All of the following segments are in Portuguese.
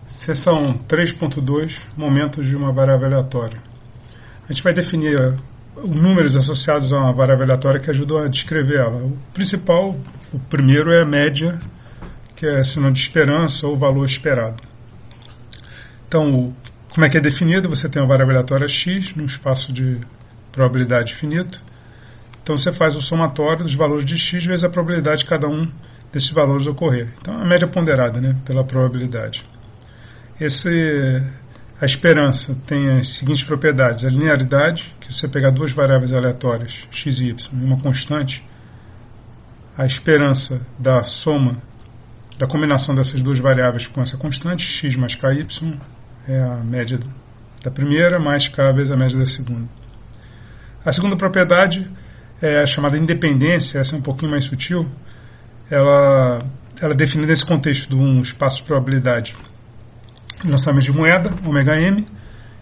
Seção 3.2, momentos de uma variável aleatória. A gente vai definir números associados a uma variável aleatória que ajudam a descrever ela. O principal, o primeiro é a média, que é sinônimo de esperança ou valor esperado. Então, como é que é definido? Você tem uma variável aleatória x num espaço de probabilidade finito. Então, você faz o somatório dos valores de x vezes a probabilidade de cada um desses valores ocorrer. Então, a média ponderada, pela probabilidade. A esperança tem as seguintes propriedades. A linearidade, que se você pegar duas variáveis aleatórias, x e y, e uma constante, a esperança da soma, da combinação dessas duas variáveis com essa constante, x mais ky, é a média da primeira, mais k vezes a média da segunda. A segunda propriedade é a chamada independência, essa é um pouquinho mais sutil. Ela é definida nesse contexto de um espaço de probabilidade. Lançamento de moeda, ômega-m,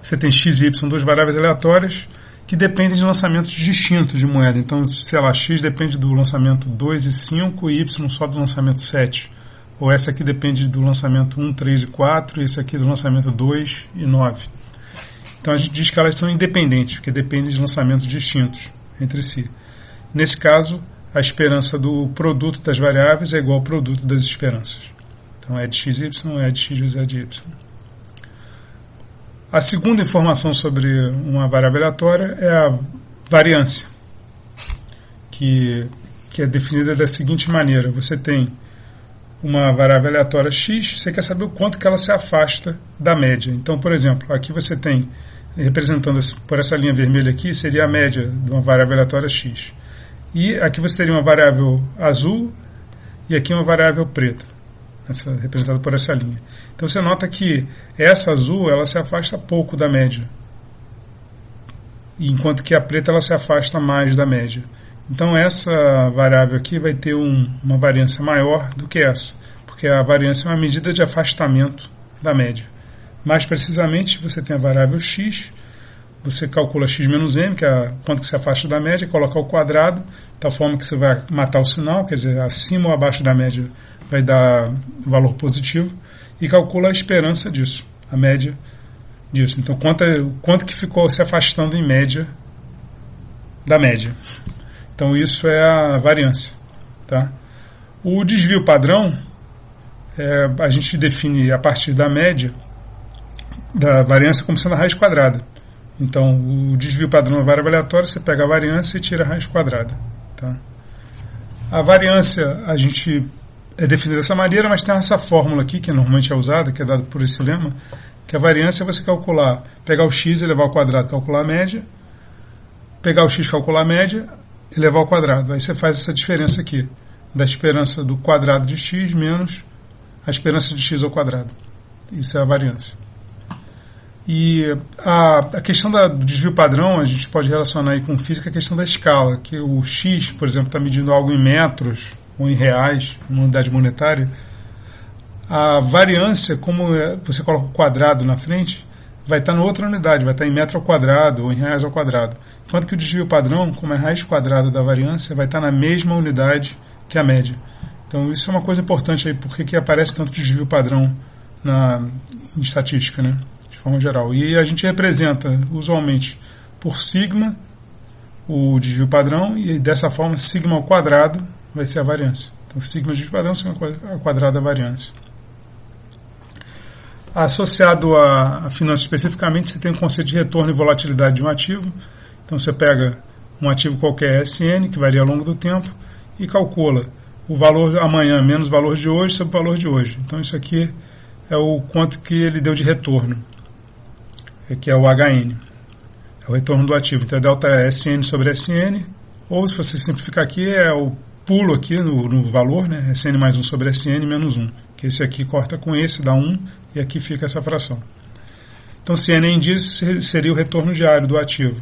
você tem x e y, duas variáveis aleatórias, que dependem de lançamentos distintos de moeda. Então, sei lá, x depende do lançamento 2 e 5 e y só do lançamento 7. Ou essa aqui depende do lançamento 1, 3 e 4, e esse aqui do lançamento 2 e 9. Então, a gente diz que elas são independentes, porque dependem de lançamentos distintos entre si. Nesse caso, a esperança do produto das variáveis é igual ao produto das esperanças. Então, é de x e y, é de x vezes é de y. A segunda informação sobre uma variável aleatória é a variância, que é definida da seguinte maneira. Você tem uma variável aleatória x, você quer saber o quanto que ela se afasta da média. Então, por exemplo, aqui você tem, representando por essa linha vermelha aqui, seria a média de uma variável aleatória x. E aqui você teria uma variável azul e aqui uma variável preta, representada por essa linha. Então você nota que essa azul ela se afasta pouco da média, enquanto que a preta ela se afasta mais da média. Então essa variável aqui vai ter uma variância maior do que essa, porque a variância é uma medida de afastamento da média. Mais precisamente, você tem a variável x, você calcula x menos m, que é quanto que se afasta da média, coloca ao quadrado, de tal forma que você vai matar o sinal, quer dizer, acima ou abaixo da média vai dar valor positivo, e calcula a esperança disso, a média disso. Então, quanto que ficou se afastando em média da média. Então, isso é a variância. Tá? O desvio padrão, a gente define a partir da média, da variância, como sendo a raiz quadrada. Então, o desvio padrão da variável aleatória, você pega a variância e tira a raiz quadrada. Tá? A variância, a gente é definida dessa maneira, mas tem essa fórmula aqui, que normalmente é usada, que é dada por esse lema, que a variância é você calcular, pegar o x e levar ao quadrado, calcular a média, pegar o x, calcular a média, e levar ao quadrado. Aí você faz essa diferença aqui, da esperança do quadrado de x menos a esperança de x ao quadrado. Isso é a variância. E a questão do desvio padrão, a gente pode relacionar aí com física a questão da escala, que o x, por exemplo, está medindo algo em metros ou em reais, uma unidade monetária. A variância, como você coloca o quadrado na frente, vai estar em outra unidade, vai estar em metro ao quadrado ou em reais ao quadrado. Enquanto que o desvio padrão, como é raiz quadrada da variância, vai estar na mesma unidade que a média. Então isso é uma coisa importante aí, porque que aparece tanto desvio padrão em estatística, de forma geral. E a gente representa usualmente por sigma o desvio padrão, e dessa forma sigma ao quadrado vai ser a variância. Então sigma de desvio padrão, sigma ao quadrado da variância. Associado a finanças especificamente, você tem o conceito de retorno e volatilidade de um ativo. Então você pega um ativo qualquer SN, que varia ao longo do tempo, e calcula o valor amanhã menos o valor de hoje sobre o valor de hoje. Então isso aqui é o quanto que ele deu de retorno, que é o HN, é o retorno do ativo. Então é delta SN sobre SN, ou se você simplificar aqui, é o pulo aqui no valor, SN mais 1 sobre SN menos 1, que esse aqui corta com esse, dá 1, e aqui fica essa fração. Então se N é indício, seria o retorno diário do ativo.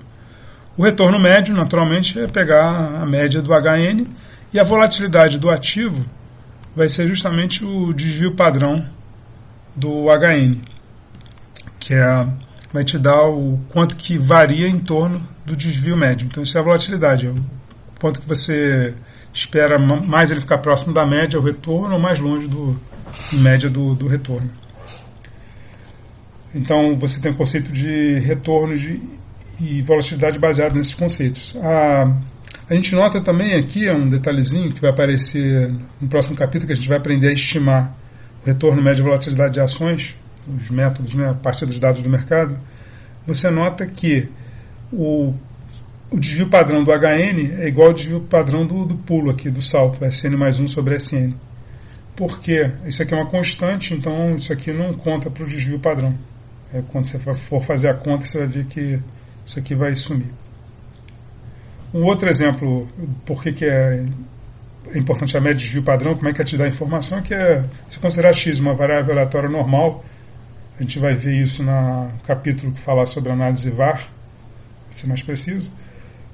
O retorno médio, naturalmente, é pegar a média do HN, e a volatilidade do ativo vai ser justamente o desvio padrão do HN, que vai te dar o quanto que varia em torno do desvio médio. Então isso é a volatilidade, é o quanto que você espera mais ele ficar próximo da média, o retorno, ou mais longe em média do retorno. Então você tem o conceito de retorno e volatilidade baseado nesses conceitos. A gente nota também aqui, um detalhezinho que vai aparecer no próximo capítulo, que a gente vai aprender a estimar o retorno médio e volatilidade de ações, os métodos, né, a partir dos dados do mercado. Você nota que o desvio padrão do HN é igual ao desvio padrão do pulo aqui, do salto, SN mais 1 sobre SN. Por quê? Isso aqui é uma constante, então isso aqui não conta para o desvio padrão. Quando você for fazer a conta, você vai ver que isso aqui vai sumir. Um outro exemplo, por que é importante a média de desvio padrão, como é que ela te dá a informação, que é se considerar X uma variável aleatória normal. A gente vai ver isso no capítulo que falar sobre análise VAR, vai ser mais preciso.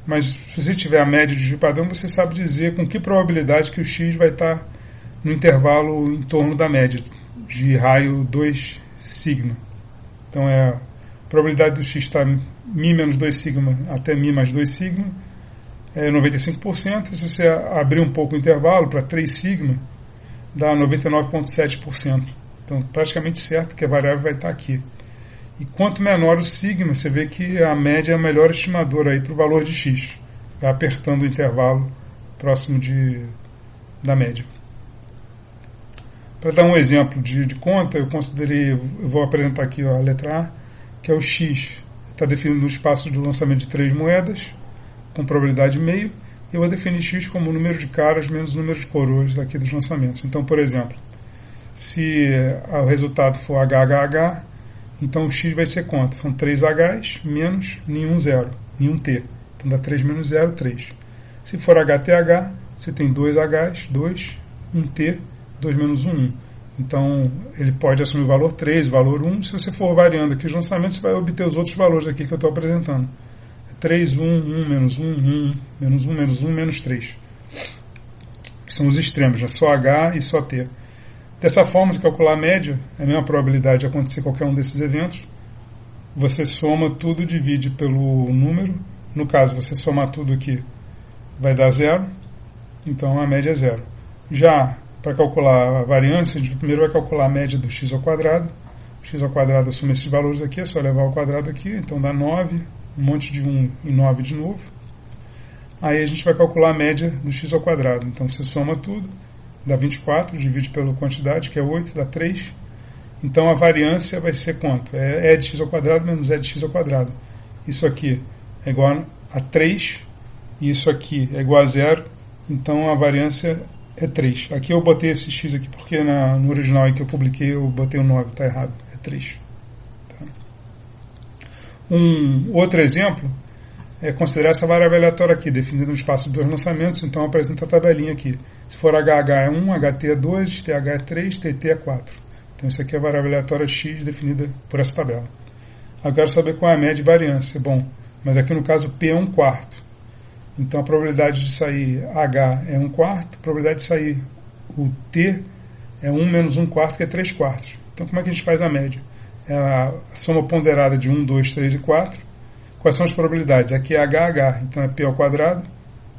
Mas se você tiver a média de desvio padrão, você sabe dizer com que probabilidade que o X vai estar no intervalo em torno da média, de raio 2 sigma. Então a probabilidade do X estar μ menos 2 sigma até μ mais 2 sigma é 95%. Se você abrir um pouco o intervalo para 3 sigma, dá 99,7%. Então, praticamente certo que a variável vai estar aqui. E quanto menor o sigma, você vê que a média é a melhor estimadora para o valor de X. Vai apertando o intervalo próximo da média. Para dar um exemplo de conta, eu vou apresentar aqui a letra A, que é o X. Está definido no espaço do lançamento de 3 moedas, com probabilidade meio, e eu vou definir X como o número de caras menos o número de coroas daqui dos lançamentos. Então, por exemplo, se o resultado for HHH, então o X vai ser quanto? São 3 Hs menos nenhum zero, nenhum T. Então dá 3 menos 0, 3. Se for HTH, você tem 2 Hs, 2, 1 T, 2 menos 1, 1. Então ele pode assumir o valor 3, o valor 1. Se você for variando aqui os lançamentos, você vai obter os outros valores aqui que eu estou apresentando. 3, 1, 1, menos 1, 1, menos 1, menos 1, menos 3. Que são os extremos, né? Só H e só T. Dessa forma, se calcular a média, é a mesma probabilidade de acontecer qualquer um desses eventos. Você soma tudo, divide pelo número. No caso, você somar tudo aqui, vai dar 0. Então, a média é 0. Já, para calcular a variância, a gente primeiro vai calcular a média do x ao quadrado. O x ao quadrado assume esses valores aqui, é só levar ao quadrado aqui. Então, dá 9, um monte de 1 e 9 de novo. Aí a gente vai calcular a média do x ao quadrado. Então, você soma tudo. Dá 24, divide pela quantidade, que é 8, dá 3. Então a variância vai ser quanto? É de x ao quadrado menos de x ao quadrado. Isso aqui é igual a 3, e isso aqui é igual a 0, então a variância é 3. Aqui eu botei esse x aqui porque no original aí que eu publiquei eu botei o 9, está errado, é 3. Tá? Um outro exemplo é considerar essa variável aleatória aqui, definida no espaço de 2 lançamentos, então apresenta a tabelinha aqui. Se for HH é 1, HT é 2, TH é 3, TT é 4. Então isso aqui é a variável aleatória X definida por essa tabela. Agora eu quero saber qual é a média e variância. Bom, mas aqui no caso P é 1/4. Então a probabilidade de sair H é 1/4, a probabilidade de sair o T é 1 menos 1/4, que é 3/4. Então como é que a gente faz a média? É a soma ponderada de 1, 2, 3 e 4. Quais são as probabilidades? Aqui é HH, então é P ao quadrado,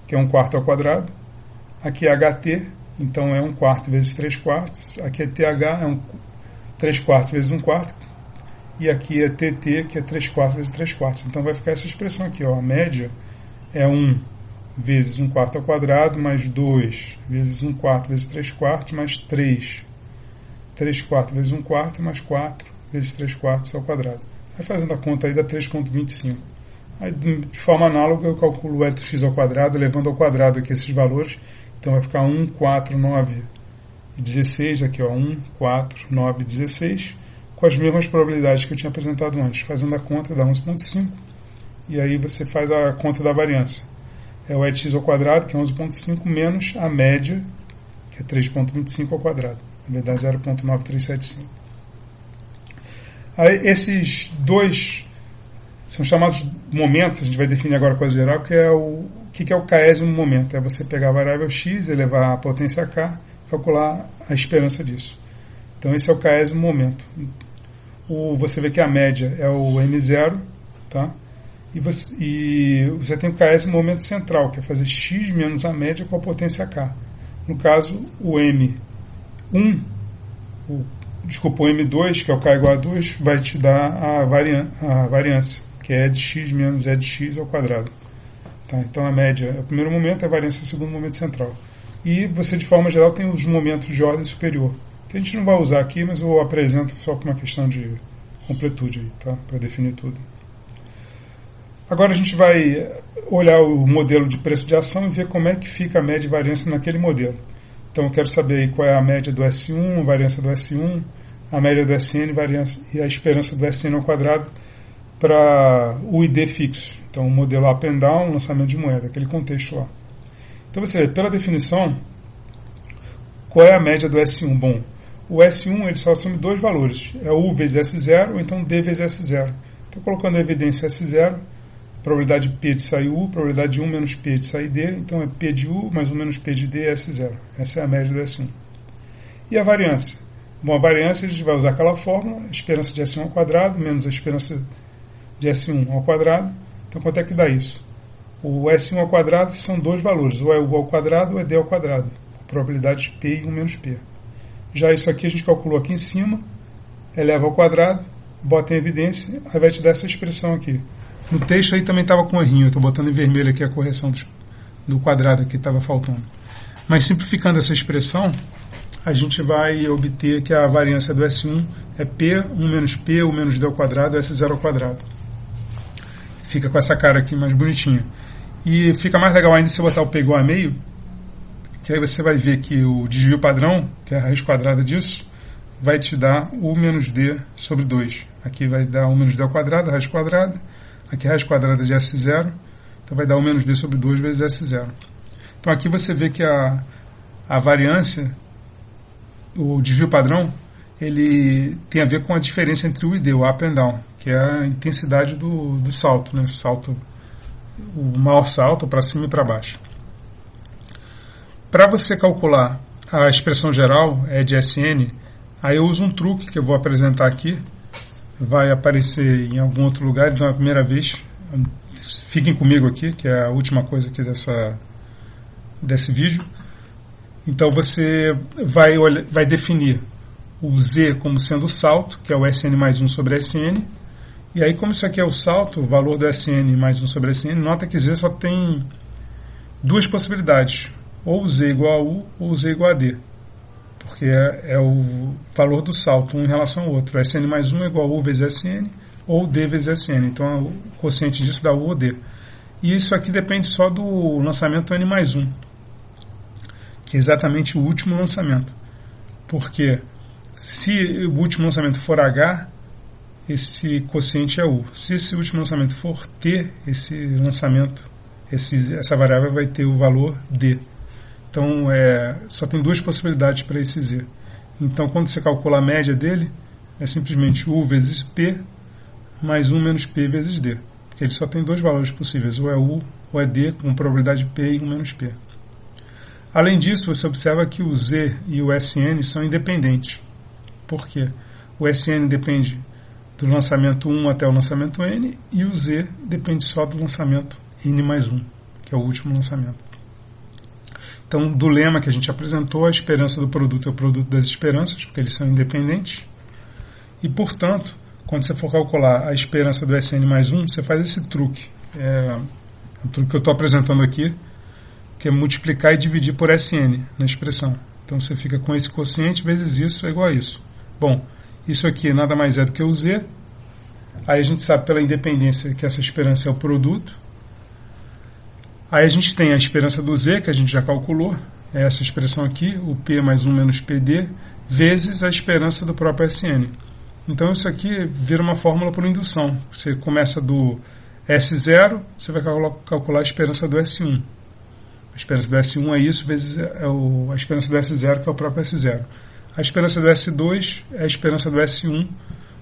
que é 1/4 ao quadrado. Aqui é HT, então é 1/4 vezes 3/4. Aqui é TH, é 3/4 vezes 1/4. E aqui é TT, que é 3/4 vezes 3/4. Então vai ficar essa expressão aqui, ó. A média é 1 vezes 1/4 ao quadrado, mais 2 vezes 1/4 vezes 3/4, mais 3. 3/4 vezes 1/4, mais 4 vezes 3/4 ao quadrado. Vai fazendo a conta aí, dá 3,25. Aí, de forma análoga, eu calculo o x ao quadrado, levando ao quadrado aqui esses valores. Então vai ficar 1, 4, 9 e 16. Aqui, ó, 1, 4, 9 e 16. Com as mesmas probabilidades que eu tinha apresentado antes. Fazendo a conta, dá 11,5. E aí você faz a conta da variância. É o x ao quadrado, que é 11,5, menos a média, que é 3,25 ao quadrado. Vai dar 0,9375. Aí, esses dois são chamados momentos, a gente vai definir agora a coisa geral, que é o que é o késimo momento. É você pegar a variável x, elevar a potência a k, calcular a esperança disso. Então esse é o késimo momento. Você vê que a média é o m0, tá? E você tem o késimo momento central, que é fazer x menos a média com a potência k. No caso, o m1, desculpa, o M2, que é o K igual a 2, vai te dar a variância, que é de x menos e de x ao quadrado. Tá? Então a média é o primeiro momento, a variância é o segundo momento central. E você, de forma geral, tem os momentos de ordem superior, que a gente não vai usar aqui, mas eu apresento só com uma questão de completude, tá? Para definir tudo. Agora a gente vai olhar o modelo de preço de ação e ver como é que fica a média e variância naquele modelo. Então eu quero saber aí qual é a média do S1, a variância do S1, a média do SN variância, e a esperança do SN ao quadrado para o ID fixo. Então o modelo up and down, lançamento de moeda, aquele contexto lá. Então você vê, pela definição, qual é a média do S1? Bom, o S1 ele só assume dois valores, é U vezes S0 ou então D vezes S0. Então colocando a evidência S0, probabilidade de P de sair U, probabilidade de 1 menos P de sair D, então é P de U mais 1 menos P de D é S0. Essa é a média do S1. E a variância? Bom, a variância a gente vai usar aquela fórmula, a esperança de S1 ao quadrado menos a esperança de S1 ao quadrado. Então quanto é que dá isso? O S1 ao quadrado são dois valores, ou é U ao quadrado ou é D ao quadrado. Probabilidade de P e 1 menos P. Já isso aqui a gente calculou aqui em cima, eleva ao quadrado, bota em evidência, aí vai te dar essa expressão aqui. No texto aí também estava com um errinho, eu estou botando em vermelho aqui a correção do quadrado que estava faltando. Mas simplificando essa expressão, a gente vai obter que a variância do S1 é P, 1 menos P, 1 menos D ao quadrado, S0 ao quadrado. Fica com essa cara aqui mais bonitinha. E fica mais legal ainda se você botar o P igual a meio, que aí você vai ver que o desvio padrão, que é a raiz quadrada disso, vai te dar U menos D sobre 2. Aqui vai dar 1 menos D ao quadrado, raiz quadrada. Aqui a raiz quadrada de S0, então vai dar 1 menos D sobre 2 vezes S0. Então aqui você vê que a variância, o desvio padrão, ele tem a ver com a diferença entre o ID, o up and down, que é a intensidade do salto, né? O maior salto para cima e para baixo. Para você calcular a expressão geral, E de SN, aí eu uso um truque que eu vou apresentar aqui, vai aparecer em algum outro lugar, então é a primeira vez. Fiquem comigo aqui, que é a última coisa aqui desse vídeo. Então você vai definir o Z como sendo o salto, que é o SN mais 1 sobre SN. E aí, como isso aqui é o salto, o valor do SN mais 1 sobre SN, nota que Z só tem duas possibilidades. Ou Z igual a U, ou Z igual a D. Porque é o valor do salto, um em relação ao outro. SN mais 1 é igual a U vezes SN, ou D vezes SN. Então, o quociente disso dá U ou D. E isso aqui depende só do lançamento N mais 1, que é exatamente o último lançamento. Porque se o último lançamento for H, esse quociente é U. Se esse último lançamento for T, esse lançamento, essa variável vai ter o valor D. Então, só tem duas possibilidades para esse Z. Então, quando você calcula a média dele, é simplesmente U vezes P mais 1 menos P vezes D. Porque ele só tem dois valores possíveis, ou é U ou é D, com probabilidade de P e 1 menos P. Além disso, você observa que o Z e o SN são independentes. Por quê? O SN depende do lançamento 1 até o lançamento N, e o Z depende só do lançamento N mais 1, que é o último lançamento. Então, do lema que a gente apresentou, a esperança do produto é o produto das esperanças, porque eles são independentes. E, portanto, quando você for calcular a esperança do SN mais 1, você faz esse truque. O truque que eu estou apresentando aqui, que é multiplicar e dividir por SN na expressão. Então, você fica com esse quociente vezes isso é igual a isso. Bom, isso aqui nada mais é do que o Z. Aí a gente sabe pela independência que essa esperança é o produto. Aí a gente tem a esperança do Z, que a gente já calculou, é essa expressão aqui, o P mais 1 menos PD, vezes a esperança do próprio SN. Então isso aqui vira uma fórmula por indução. Você começa do S0, você vai calcular a esperança do S1. A esperança do S1 é isso, vezes a esperança do S0, que é o próprio S0. A esperança do S2 é a esperança do S1,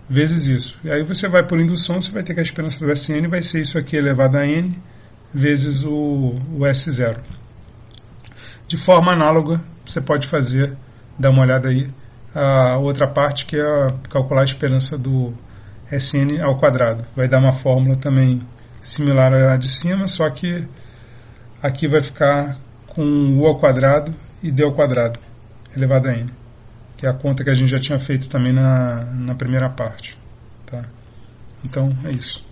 vezes isso. E aí você vai por indução, você vai ter que a esperança do SN vai ser isso aqui elevado a N, vezes o S0. De forma análoga, você pode fazer, dá uma olhada aí, a outra parte que é calcular a esperança do SN ao quadrado. Vai dar uma fórmula também similar à de cima, só que aqui vai ficar com U ao quadrado e D ao quadrado, elevado a N. que é a conta que a gente já tinha feito também na primeira parte. Tá? Então, é isso.